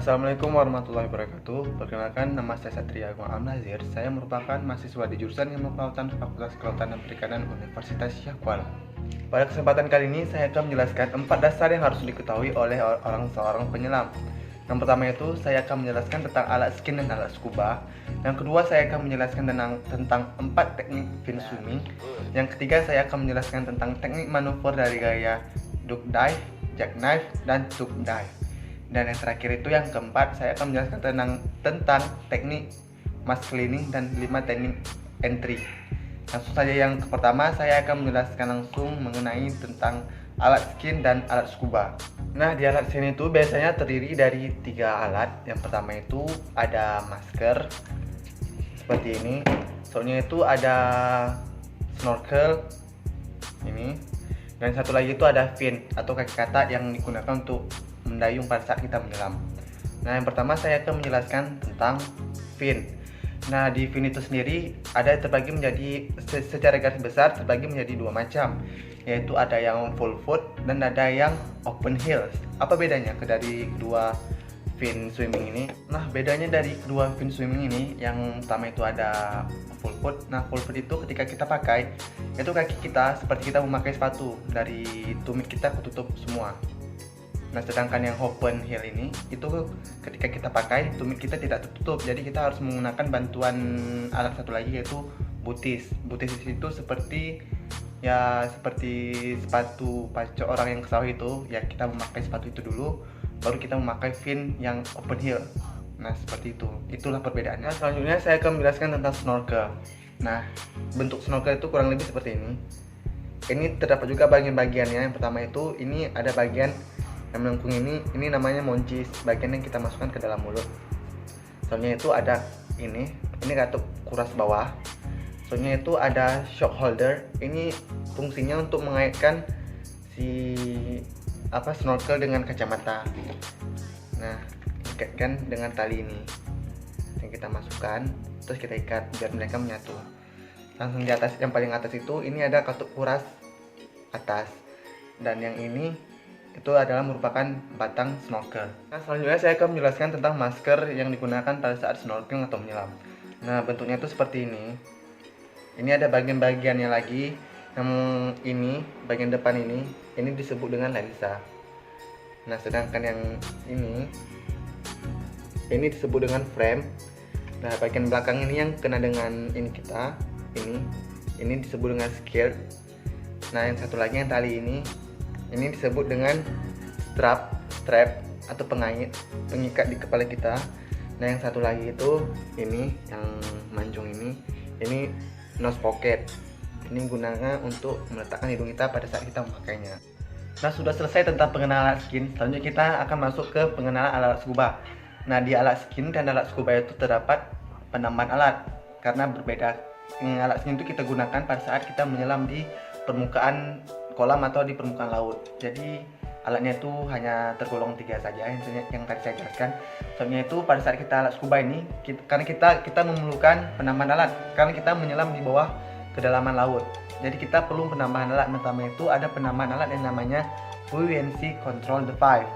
Assalamualaikum warahmatullahi wabarakatuh. Perkenalkan, nama saya Satria Agung Amnazir. Saya merupakan mahasiswa di jurusan Ilmu Kelautan Fakultas Kelautan dan Perikanan Universitas Syahkuala. Pada kesempatan kali ini, saya akan menjelaskan 4 dasar yang harus diketahui oleh seorang penyelam. Yang pertama itu, saya akan menjelaskan tentang alat skin dan alat scuba. Yang kedua, saya akan menjelaskan tentang 4 teknik fin swimming. Yang ketiga, saya akan menjelaskan tentang teknik manuver dari gaya duck dive, jackknife, dan tube dive. Dan yang terakhir itu yang keempat, saya akan menjelaskan tentang teknik mask cleaning dan 5 teknik entry. Langsung saja yang pertama, saya akan menjelaskan langsung mengenai tentang alat skin dan alat scuba. Nah, di alat skin itu biasanya terdiri dari 3 alat. Yang pertama itu ada masker seperti ini. Soalnya itu ada snorkel ini. Dan satu lagi itu ada fin atau kaki katak yang digunakan untuk mendayung pada saat kita menyelam. Nah, yang pertama saya akan menjelaskan tentang fin. Nah, di fin itu sendiri ada terbagi menjadi secara garis besar terbagi menjadi 2 macam, yaitu ada yang full foot dan ada yang open heels. Apa bedanya dari kedua fin swimming ini? Nah, bedanya dari kedua fin swimming ini, yang pertama itu ada full foot. Nah, full foot itu ketika kita pakai, itu kaki kita seperti kita memakai sepatu, dari tumit kita ketutup semua. Nah, sedangkan yang open heel ini, itu ketika kita pakai, tumit kita tidak tertutup. Jadi kita harus menggunakan bantuan alat satu lagi, yaitu butis. Butis itu seperti sepatu pacok orang yang ke sawah itu. Ya, kita memakai sepatu itu dulu, baru kita memakai fin yang open heel. Nah, seperti itu. Itulah perbedaannya. Nah, selanjutnya saya akan menjelaskan tentang snorkel. Nah, bentuk snorkel itu kurang lebih seperti ini. Ini terdapat juga bagian-bagiannya. Yang pertama itu, ini ada bagian yang melengkung ini namanya moncis, bagian yang kita masukkan ke dalam mulut. Soalnya itu ada ini katup kuras bawah. Soalnya itu ada shock holder, ini fungsinya untuk mengaitkan snorkel dengan kacamata. Nah, dikaitkan dengan tali ini yang kita masukkan, terus kita ikat biar mereka menyatu. Langsung di atas, yang paling atas itu ini ada katup kuras atas, dan yang ini itu adalah merupakan batang snorkel. Nah, selanjutnya saya akan menjelaskan tentang masker yang digunakan pada saat snorkeling atau menyelam. Nah, bentuknya itu seperti ini. Ini ada bagian-bagiannya lagi. Yang ini, bagian depan ini disebut dengan lensa. Nah, sedangkan yang ini disebut dengan frame. Nah, bagian belakang ini yang kena dengan ini disebut dengan skirt. Nah, yang satu lagi yang tali ini disebut dengan strap atau pengikat di kepala kita. Nah, yang satu lagi itu ini yang mancung ini nose pocket. Ini gunanya untuk meletakkan hidung kita pada saat kita memakainya. Nah, sudah selesai tentang pengenalan alat skin. Selanjutnya kita akan masuk ke pengenalan alat scuba. Nah, di alat skin dan alat scuba itu terdapat penambahan alat karena berbeda. Alat skin itu kita gunakan pada saat kita menyelam di permukaan kolam atau di permukaan laut. Jadi alatnya itu hanya tergolong 3 saja yang tadi saya jelaskan. Soalnya itu pada saat kita alat scuba ini, karena kita memerlukan penambahan alat karena kita menyelam di bawah kedalaman laut. Jadi kita perlu penambahan alat. Pertama itu ada penambahan alat yang namanya buoyancy control device.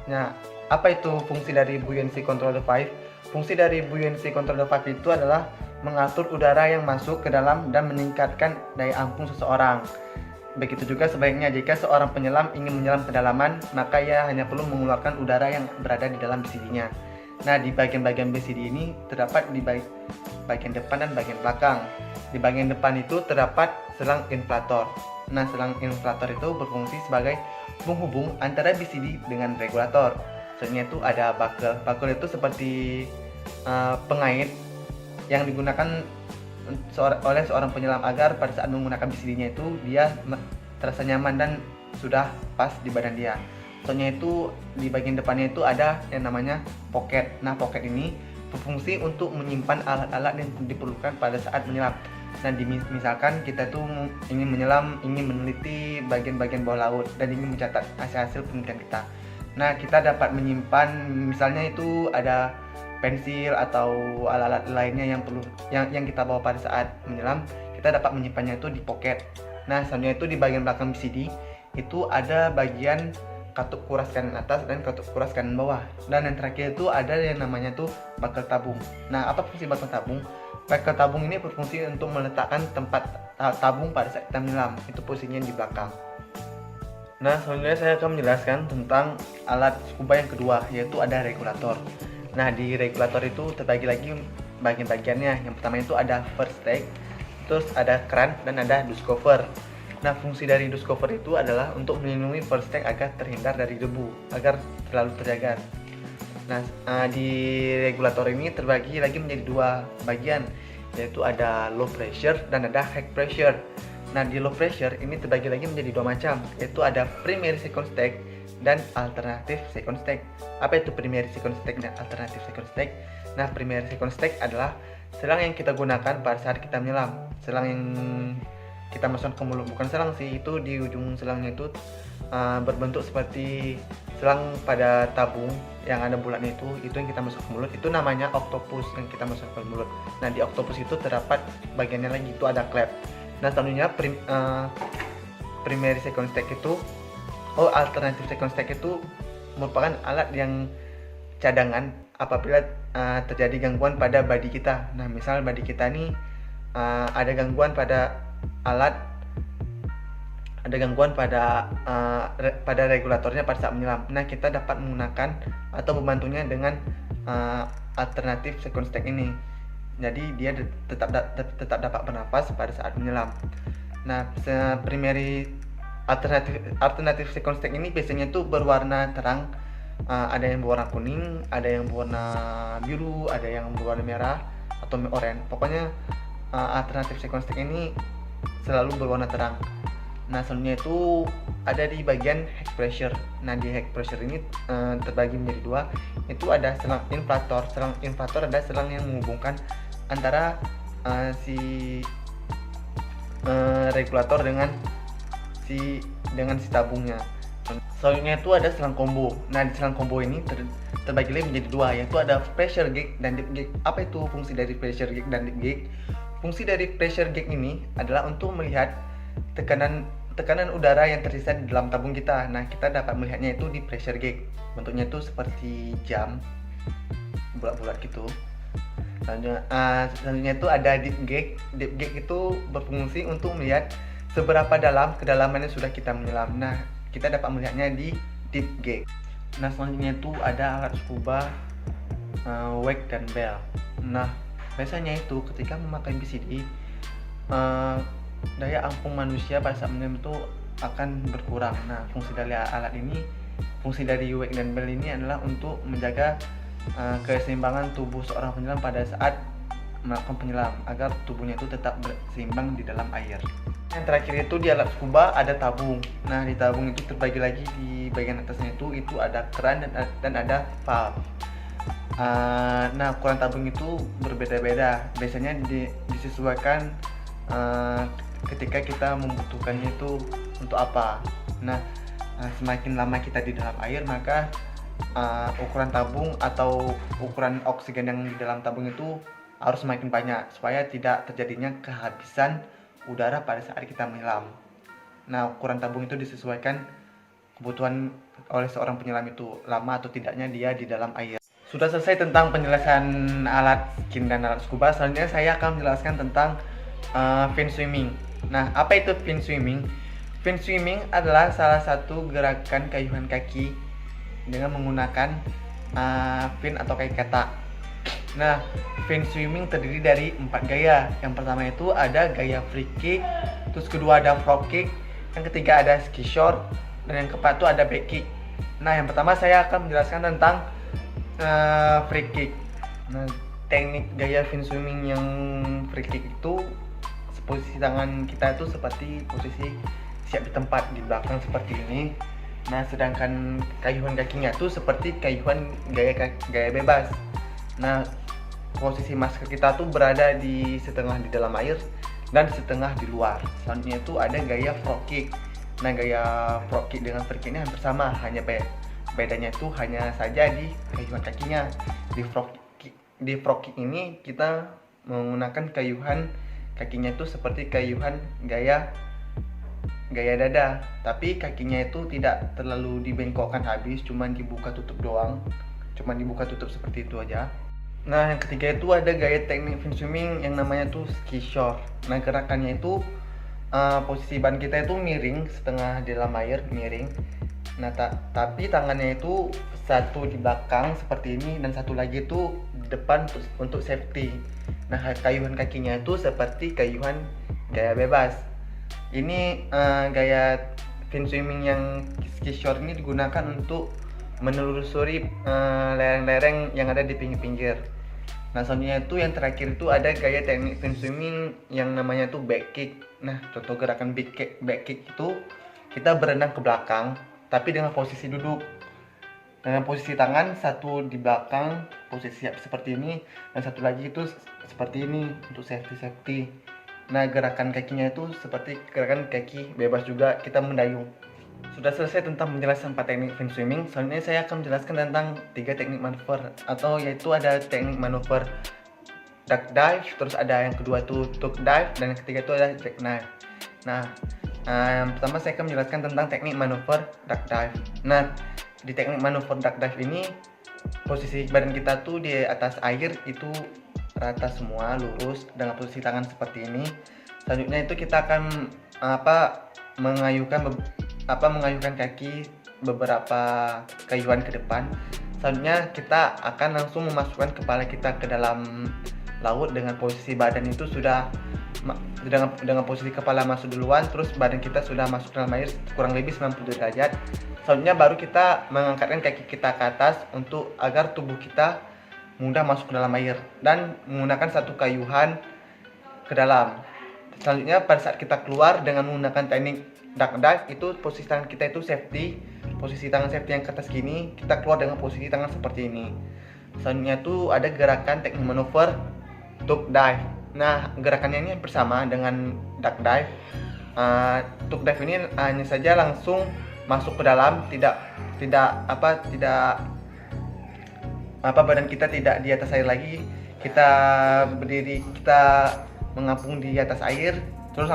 Nah, apa itu fungsi dari buoyancy control device? Fungsi dari buoyancy control device itu adalah mengatur udara yang masuk ke dalam dan meningkatkan daya ampung seseorang. Begitu juga sebaliknya, jika seorang penyelam ingin menyelam kedalaman, maka ia hanya perlu mengeluarkan udara yang berada di dalam BCD-nya. Nah, di bagian-bagian BCD ini terdapat di bagian depan dan bagian belakang. Di bagian depan itu terdapat selang inflator. Nah, selang inflator itu berfungsi sebagai penghubung antara BCD dengan regulator. Soalnya itu ada buckle. Buckle itu seperti pengait yang digunakan oleh seorang penyelam agar pada saat menggunakan BCD-nya itu dia terasa nyaman dan sudah pas di badan dia. Soalnya itu di bagian depannya itu ada yang namanya pocket. Nah, pocket ini berfungsi untuk menyimpan alat-alat yang diperlukan pada saat menyelam. Nah, misalkan kita tuh ingin menyelam, ingin meneliti bagian-bagian bawah laut dan ingin mencatat hasil-hasil penelitian kita. Nah, kita dapat menyimpan, misalnya itu ada pensil atau alat-alat lainnya yang kita bawa pada saat menyelam, kita dapat menyimpannya itu di pocket. Nah, selanjutnya itu di bagian belakang BCD itu ada bagian katup kuras kanan atas dan katup kuras kanan bawah. Dan yang terakhir itu ada yang namanya tuh bakel tabung. Nah, apa fungsi bakel tabung? Bakel tabung ini berfungsi untuk meletakkan tempat tabung pada saat kita menyelam. Itu posisinya di belakang. Nah, selanjutnya saya akan menjelaskan tentang alat scuba yang kedua, yaitu ada regulator. Nah, di regulator itu terbagi lagi bagian-bagiannya. Yang pertama itu ada first stake, terus ada kran, dan ada dust cover. Nah, fungsi dari dust cover itu adalah untuk melindungi first tank agar terhindar dari debu, agar selalu terjaga. Nah, di regulator ini terbagi lagi menjadi dua bagian, yaitu ada low pressure dan ada high pressure. Nah, di low pressure ini terbagi lagi menjadi dua macam, yaitu ada primary second stack dan alternative second stack. Apa itu primary second stack dan alternative second stack? Nah, primary second stack adalah selang yang kita gunakan pada saat kita menyelam. Selang yang kita masukkan ke mulut, bukan selang sih, itu di ujung selangnya itu berbentuk seperti selang pada tabung yang ada bulatnya, itu yang kita masuk ke mulut, itu namanya octopus yang kita masuk ke mulut. Nah, di octopus itu terdapat bagiannya lagi, itu ada klep. Nah, selanjutnya primary second stack itu alternative second stack itu merupakan alat yang cadangan apabila terjadi gangguan pada body kita. Nah, misal body kita nih ada gangguan pada pada regulatornya pada saat menyelam. Nah, kita dapat menggunakan atau membantunya dengan alternatif second stack ini. Jadi dia tetap dapat bernafas pada saat menyelam. Nah, primary alternatif second stack ini biasanya tuh berwarna terang. Ada yang berwarna kuning, ada yang berwarna biru, ada yang berwarna merah atau oranye. Pokoknya alternatif second stack ini selalu berwarna terang. Nah, selanjutnya itu ada di bagian high pressure. Nah, di high pressure ini terbagi menjadi dua. Itu ada selang inflator. Selang inflator adalah selang yang menghubungkan antara si regulator dengan si tabungnya. Selanjutnya itu ada selang combo. Nah, di selang combo ini terbagi lagi menjadi dua, yaitu ada pressure gauge dan deep gauge. Apa itu fungsi dari pressure gauge dan deep gauge? Fungsi dari pressure gauge ini adalah untuk melihat tekanan udara yang tersisa di dalam tabung kita. Nah, kita dapat melihatnya itu di pressure gauge. Bentuknya itu seperti jam bulat-bulat gitu. Selanjutnya itu ada deep gauge. Deep gauge itu berfungsi untuk melihat seberapa dalam kedalaman yang sudah kita menyelam. Nah, kita dapat melihatnya di deep gauge. Nah, selanjutnya itu ada alat scuba wake dan bell. Nah, biasanya itu ketika memakai BCD daya apung manusia pada saat menyelam itu akan berkurang. Nah, fungsi dari wake dan bell ini adalah untuk menjaga keseimbangan tubuh seorang penyelam pada saat melakukan penyelam, agar tubuhnya itu tetap berseimbang di dalam air. Yang terakhir itu di alat scuba ada tabung. Nah, di tabung itu terbagi lagi, di bagian atasnya itu ada keran dan ada valve. Nah, ukuran tabung itu berbeda-beda. Biasanya disesuaikan ketika kita membutuhkannya itu untuk apa. Nah, semakin lama kita di dalam air, maka ukuran tabung atau ukuran oksigen yang di dalam tabung itu harus semakin banyak supaya tidak terjadinya kehabisan udara pada saat kita menyelam. Nah, ukuran tabung itu disesuaikan kebutuhan oleh seorang penyelam itu, lama atau tidaknya dia di dalam air. Sudah selesai tentang penjelasan alat skin dan alat scuba. Selanjutnya saya akan menjelaskan tentang fin swimming. Nah, apa itu fin swimming? Fin swimming adalah salah satu gerakan kayuhan kaki dengan menggunakan fin atau kayu ketak. Nah, fin swimming terdiri dari 4 gaya. Yang pertama itu ada gaya free kick, terus kedua ada frog kick, yang ketiga ada ski short, dan yang keempat itu ada back kick. Nah, yang pertama saya akan menjelaskan tentang free kick. Nah, teknik gaya fin swimming yang free kick itu posisi tangan kita itu seperti posisi siap di tempat di belakang seperti ini. Nah, sedangkan kayuhan kakinya itu seperti kayuhan gaya bebas. Nah, posisi masker kita tuh berada di setengah di dalam air dan setengah di luar. Selanjutnya itu ada gaya frog kick. Nah, gaya frog kick dengan free kick ini hampir sama, hanya bedanya itu hanya saja di kayuhan kakinya. Di frog kick ini kita menggunakan kayuhan kakinya itu seperti kayuhan gaya gaya dada, tapi kakinya itu tidak terlalu dibengkokkan habis, cuman dibuka tutup doang, cuman dibuka tutup seperti itu aja. Nah, yang ketiga itu ada gaya teknik fin swimming yang namanya tuh ski shore. Nah, gerakannya itu posisi ban kita itu miring setengah di dalam air, miring. Nah, tapi tangannya itu satu di belakang seperti ini dan satu lagi itu depan untuk safety. Nah, kayuhan kakinya itu seperti kayuhan gaya bebas. Ini gaya fin swimming yang ski shore ini digunakan untuk menelusuri lereng-lereng yang ada di pinggir-pinggir. Nah, selanjutnya itu yang terakhir itu ada gaya teknik fin swimming yang namanya tuh back kick. Nah, contoh gerakan back kick itu kita berenang ke belakang tapi dengan posisi duduk. Dengan posisi tangan satu di belakang, posisi seperti ini, dan satu lagi itu seperti ini untuk safety. Nah, gerakan kakinya itu seperti gerakan kaki bebas juga, kita mendayung. Sudah selesai tentang menjelaskan 4 teknik fin swimming. Selanjutnya saya akan menjelaskan tentang 3 teknik manuver, atau yaitu ada teknik manuver duck dive, terus ada yang kedua itu tuck dive, dan yang ketiga itu ada jackknife. Nah, yang pertama saya akan menjelaskan tentang teknik manuver duck dive. Nah, di teknik manuver duck dive ini posisi badan kita tuh di atas air itu rata semua, lurus dengan posisi tangan seperti ini. Selanjutnya itu kita akan mengayuhkan kaki beberapa kayuhan ke depan. Selanjutnya kita akan langsung memasukkan kepala kita ke dalam laut dengan posisi badan itu sudah dengan posisi kepala masuk duluan, terus badan kita sudah masuk dalam air kurang lebih 90 derajat. Selanjutnya baru kita mengangkatkan kaki kita ke atas untuk agar tubuh kita mudah masuk ke dalam air dan menggunakan satu kayuhan ke dalam. Selanjutnya pada saat kita keluar dengan menggunakan teknik duck dive itu posisi tangan kita itu safety, posisi tangan safety yang ke atas gini, kita keluar dengan posisi tangan seperti ini. Selanjutnya itu ada gerakan teknik manuver tuck dive. Nah, gerakannya ini hampir sama dengan duck dive. Tuck dive ini hanya saja langsung masuk ke dalam, tidak badan kita tidak di atas air lagi, kita berdiri, kita mengapung di atas air, terus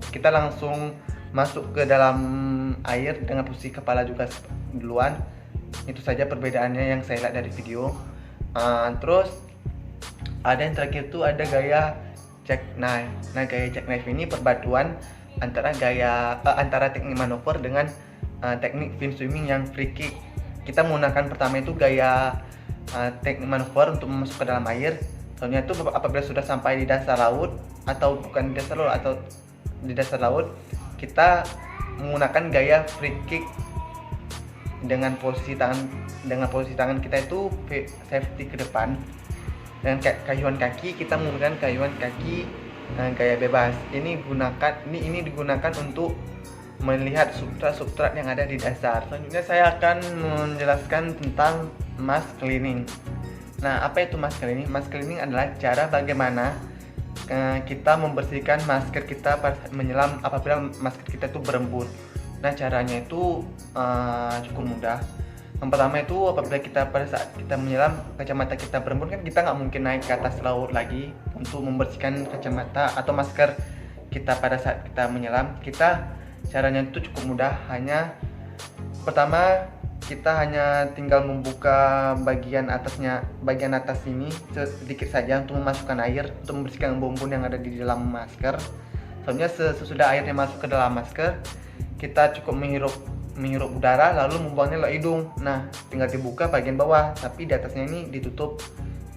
kita langsung masuk ke dalam air dengan posisi kepala juga duluan. Itu saja perbedaannya yang saya lihat dari video. Terus ada yang terakhir itu ada gaya jackknife. Nah, gaya jackknife ini perpaduan antara teknik manuver dengan teknik fin swimming yang free kick. Kita menggunakan pertama itu gaya teknik manuver untuk masuk ke dalam air. Soalnya itu apabila sudah sampai di dasar laut atau bukan di dasar laut atau di dasar laut, kita menggunakan gaya free kick dengan posisi tangan kita itu safety ke depan. Dengan kayuhan kaki kita menggunakan kayuhan kaki gaya bebas. Ini digunakan untuk melihat substrat yang ada di dasar. Selanjutnya saya akan menjelaskan tentang mask cleaning. Nah, apa itu mask cleaning? Mask cleaning adalah cara bagaimana kita membersihkan masker kita menyelam apabila masker kita itu berembun. Nah, caranya itu cukup mudah. Yang pertama itu apabila pada saat kita menyelam kacamata kita berembun, kan kita nggak mungkin naik ke atas laut lagi untuk membersihkan kacamata atau masker kita pada saat kita menyelam. Caranya itu cukup mudah. Pertama kita hanya tinggal membuka bagian atas ini sedikit saja untuk memasukkan air, untuk membersihkan embun-embun yang ada di dalam masker. Soalnya sesudah airnya masuk ke dalam masker, kita cukup menghirup udara lalu membuangnya lewat hidung. Nah, tinggal dibuka bagian bawah, tapi di atasnya ini ditutup,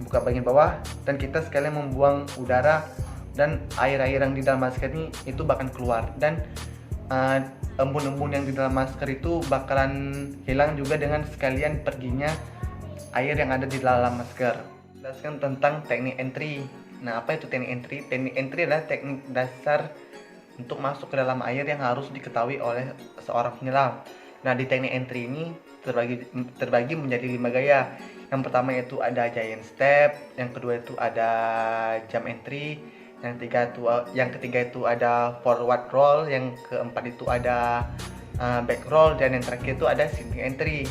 buka bagian bawah, dan kita sekalian membuang udara dan air-air yang di dalam masker ini itu bakal keluar, dan embun-embun yang di dalam masker itu bakalan hilang juga dengan sekalian perginya air yang ada di dalam masker. Jelaskan tentang teknik entry. Nah, apa itu teknik entry? Teknik entry adalah teknik dasar untuk masuk ke dalam air yang harus diketahui oleh seorang penyelam. Nah, di teknik entry ini terbagi menjadi 5 gaya. Yang pertama itu ada giant step, yang kedua itu ada jump entry, yang ketiga itu ada forward roll, yang keempat itu ada back roll, dan yang terakhir itu ada sinking entry.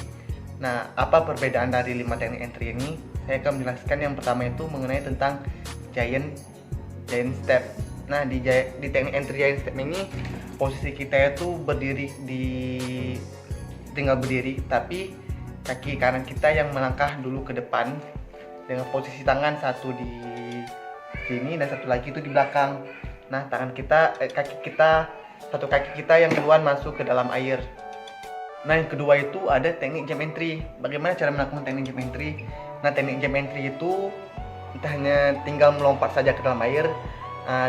Nah, apa perbedaan dari 5 teknik entry ini? Saya akan menjelaskan. Yang pertama itu mengenai tentang giant step. Nah, di teknik entry giant step ini posisi kita itu tinggal berdiri, tapi kaki kanan kita yang melangkah dulu ke depan dengan posisi tangan satu di sini dan satu lagi itu di belakang. Nah, satu kaki kita yang duluan masuk ke dalam air. Nah, yang kedua itu ada teknik jump entry. Bagaimana cara melakukan teknik jump entry? Nah, teknik jump entry itu kita hanya tinggal melompat saja ke dalam air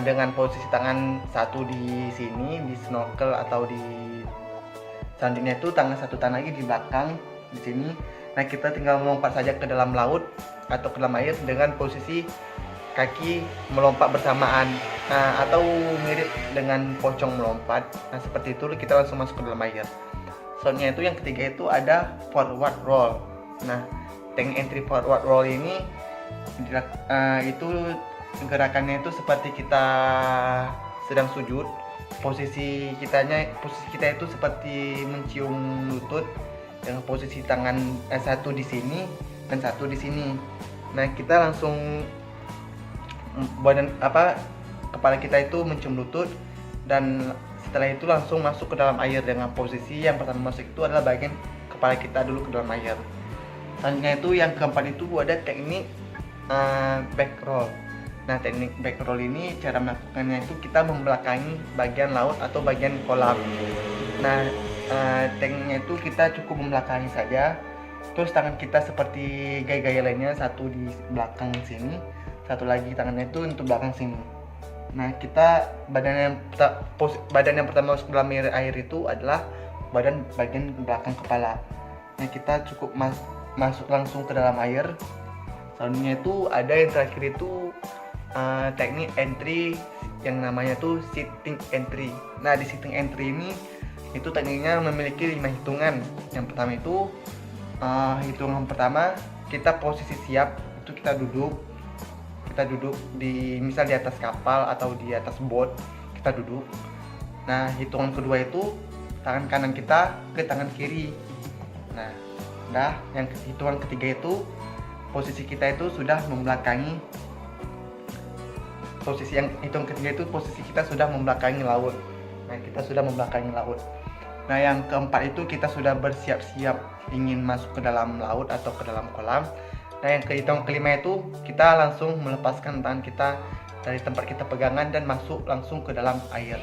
dengan posisi tangan satu di sini di snorkel atau di selanjutnya itu tangan lagi di belakang di sini. Nah, kita tinggal melompat saja ke dalam laut atau ke dalam air dengan posisi kaki melompat bersamaan atau mirip dengan pocong melompat. Nah, seperti itu kita langsung masuk ke dalam air. Soalnya itu yang ketiga itu ada forward roll. Nah, teknik entry forward roll ini itu gerakannya itu seperti kita sedang sujud. Posisi kita itu seperti mencium lutut dengan posisi tangan satu di sini dan satu di sini. Nah, kita langsung kepala kita itu mencium lutut dan setelah itu langsung masuk ke dalam air dengan posisi yang pertama masuk itu adalah bagian kepala kita dulu ke dalam air. Selanjutnya itu yang keempat itu ada teknik back roll. Nah, teknik back roll ini cara melakukannya itu kita membelakangi bagian laut atau bagian kolam. Nah, tekniknya itu kita cukup membelakangi saja. Terus tangan kita seperti gaya-gaya lainnya, satu di belakang sini, satu lagi tangannya itu untuk belakang sini. Nah, kita badan yang pertama masuk dalam air itu adalah bagian belakang kepala. Nah, kita cukup masuk langsung ke dalam air. Selanjutnya itu ada yang terakhir itu teknik entry yang namanya tuh sitting entry. Nah, di sitting entry ini itu tekniknya memiliki 5 hitungan. Yang pertama itu hitungan pertama kita posisi siap itu kita duduk misal di atas kapal atau di atas boat kita duduk. Nah, hitungan kedua itu tangan kanan kita ke tangan kiri. Nah, yang hitungan ketiga itu posisi kita itu sudah membelakangi posisi kita sudah membelakangi laut. Nah, kita sudah membelakangi laut. Nah, yang keempat itu kita sudah bersiap-siap ingin masuk ke dalam laut atau ke dalam kolam. Nah, yang kelima itu kita langsung melepaskan tangan kita dari tempat kita pegangan dan masuk langsung ke dalam air.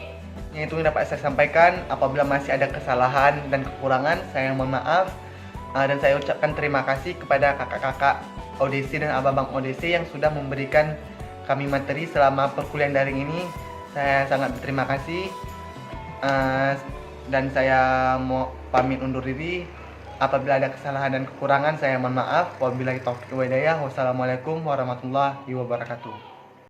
Itu yang dapat saya sampaikan. Apabila masih ada kesalahan dan kekurangan, saya mohon maaf. Dan saya ucapkan terima kasih kepada kakak-kakak ODC dan abang-abang ODC yang sudah memberikan kami materi selama perkuliahan daring ini. Saya sangat berterima kasih. Dan saya mau pamit undur diri. Apabila ada kesalahan dan kekurangan, saya mohon maaf. Wabillahi taufiq wal hidayah. Wassalamualaikum warahmatullahi wabarakatuh.